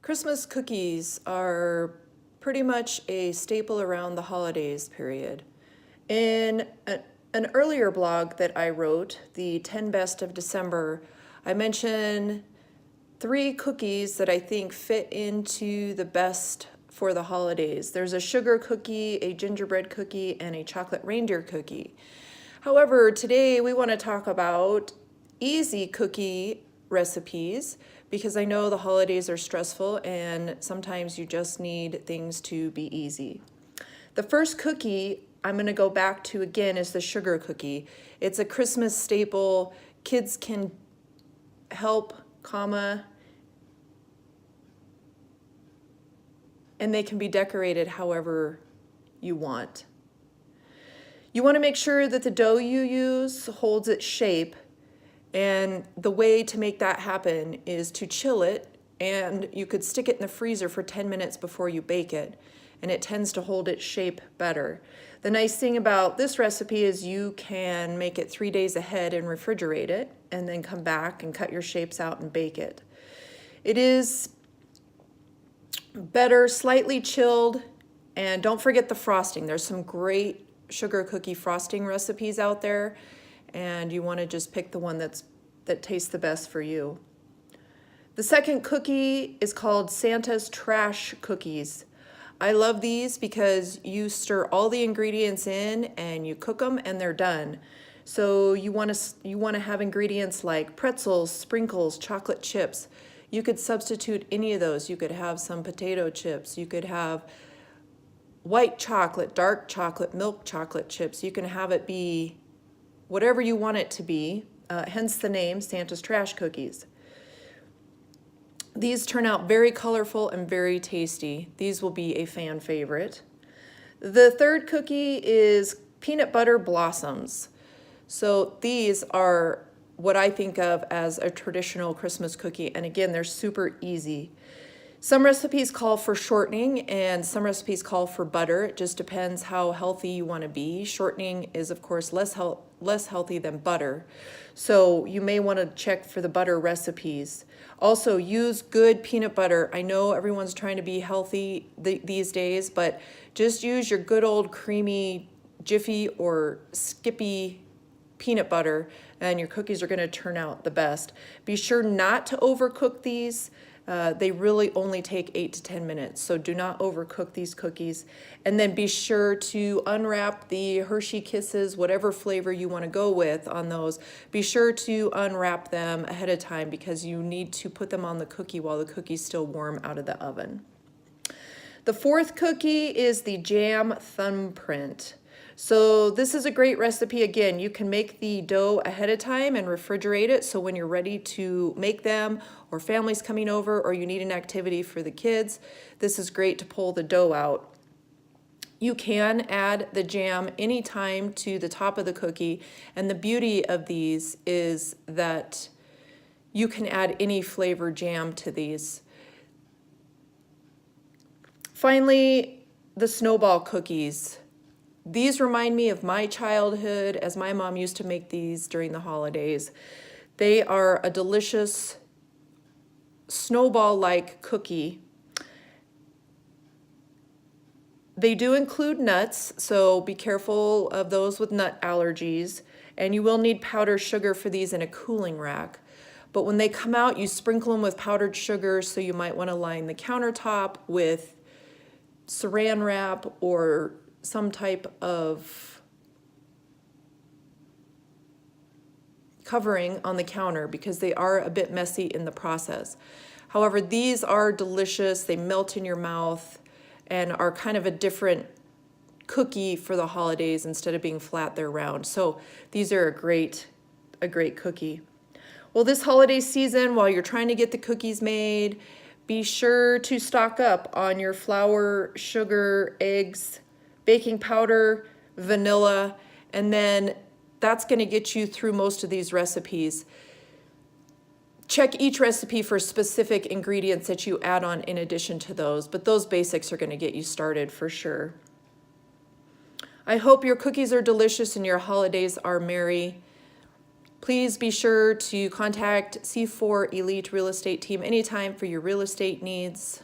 Christmas cookies are pretty much a staple around the holidays period. In an earlier blog that I wrote, the 10 Best of December, I mentioned 3 cookies that I think fit into the best for the holidays. There's a sugar cookie, a gingerbread cookie, and a chocolate reindeer cookie. However, today we want to talk about easy cookie recipes because I know the holidays are stressful and sometimes you just need things to be easy. The first cookie I'm going to go back to again is the sugar cookie. It's a Christmas staple. Kids can help, and they can be decorated however you want. You want to make sure that the dough you use holds its shape, and the way to make that happen is to chill it, and you could stick it in the freezer for 10 minutes before you bake it, and it tends to hold its shape better. The nice thing about this recipe is you can make it 3 days ahead and refrigerate it, and then come back and cut your shapes out and bake it. It is better slightly chilled, and don't forget the frosting. There's some great sugar cookie frosting recipes out there, and you want to just pick the one that tastes the best for you. The second cookie is called Santa's Trash Cookies. I love these because you stir all the ingredients in and you cook them and they're done. So you want to have ingredients like pretzels, sprinkles, chocolate chips. You could substitute any of those. You could have some potato chips. You could have white chocolate, dark chocolate, milk chocolate chips. You can have it be whatever you want it to be, hence the name Santa's Trash Cookies. These turn out very colorful and very tasty. These will be a fan favorite. The third cookie is peanut butter blossoms. So these are what I think of as a traditional Christmas cookie, and again, they're super easy. Some recipes call for shortening and some recipes call for butter. It just depends how healthy you want to be. Shortening is, of course, less healthy than butter. So you may want to check for the butter recipes. Also, use good peanut butter. I know everyone's trying to be healthy these days, but just use your good old creamy Jiffy or Skippy peanut butter and your cookies are going to turn out the best. Be sure not to overcook these. They really only take 8 to 10 minutes, so do not overcook these cookies. And then be sure to unwrap the Hershey Kisses, whatever flavor you want to go with on those. Be sure to unwrap them ahead of time because you need to put them on the cookie while the cookie's still warm out of the oven. The fourth cookie is the jam thumbprint. So this is a great recipe. Again, you can make the dough ahead of time and refrigerate it so when you're ready to make them or family's coming over or you need an activity for the kids, this is great to pull the dough out. You can add the jam anytime to the top of the cookie, and the beauty of these is that you can add any flavored jam to these. Finally, the snowball cookies. These remind me of my childhood as my mom used to make these during the holidays. They are a delicious snowball-like cookie. They do include nuts, so be careful of those with nut allergies, and you will need powdered sugar for these in a cooling rack. But when they come out, you sprinkle them with powdered sugar, so you might want to line the countertop with saran wrap or some type of covering on the counter because they are a bit messy in the process. However, these are delicious. They melt in your mouth and are kind of a different cookie for the holidays. Instead of being flat, they're round. So these are a great cookie. Well, this holiday season, while you're trying to get the cookies made, be sure to stock up on your flour, sugar, eggs, baking powder, vanilla, and then that's going to get you through most of these recipes. Check each recipe for specific ingredients that you add on in addition to those, but those basics are going to get you started for sure. I hope your cookies are delicious and your holidays are merry. Please be sure to contact C4 Elite Real Estate Team anytime for your real estate needs.